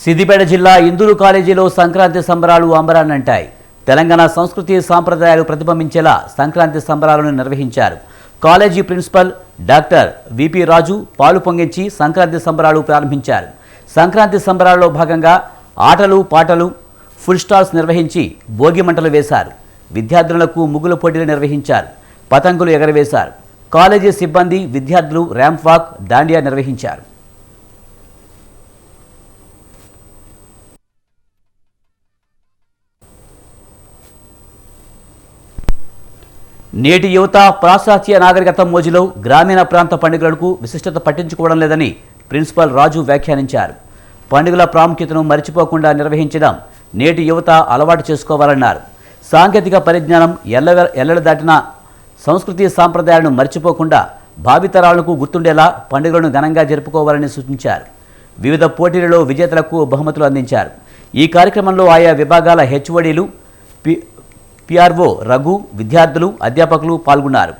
సిద్దిపేట జిల్లా ఇందూరు కాలేజీలో సంక్రాంతి సంబరాలు అంబరాన్నంటాయి. తెలంగాణ సంస్కృతి సాంప్రదాయాలు ప్రతిబింబించేలా సంక్రాంతి సంబరాలను నిర్వహించారు. కాలేజీ ప్రిన్సిపల్ డాక్టర్ విపి రాజు పాలు పొంగించి సంక్రాంతి సంబరాలు ప్రారంభించారు. సంక్రాంతి సంబరాల్లో భాగంగా ఆటలు పాటలు ఫుల్ స్టాల్స్ నిర్వహించి భోగి మంటలు వేశారు. విద్యార్థులకు ముగ్గుల పోటీలు నిర్వహించారు. పతంగులు ఎగరవేశారు. కాలేజీ సిబ్బంది విద్యార్థులు ర్యాంప్ వాక్ దాండియా నిర్వహించారు. నేటి యువత పాశ్చాత్య నాగరికత మోజులో గ్రామీణ ప్రాంత పండుగలకు విశిష్టత పట్టించుకోవడం లేదని ప్రిన్సిపల్ రాజు వ్యాఖ్యానించారు. పండుగల ప్రాముఖ్యతను మరిచిపోకుండా నిర్వహించడం నేటి యువత అలవాటు చేసుకోవాలన్నారు. సాంకేతిక పరిజ్ఞానం ఎల్లలు దాటిన సంస్కృతి సాంప్రదాయాలను మరిచిపోకుండా భావితరాలకు గుర్తుండేలా పండుగలను ఘనంగా జరుపుకోవాలని సూచించారు. వివిధ పోటీలలో విజేతలకు బహుమతులు అందించారు. ఈ కార్యక్రమంలో ఆయా విభాగాల హెచ్ఓడీలు, పిఆర్ఓ రఘు, విద్యార్థులు, అధ్యాపకులు పాల్గొన్నారు.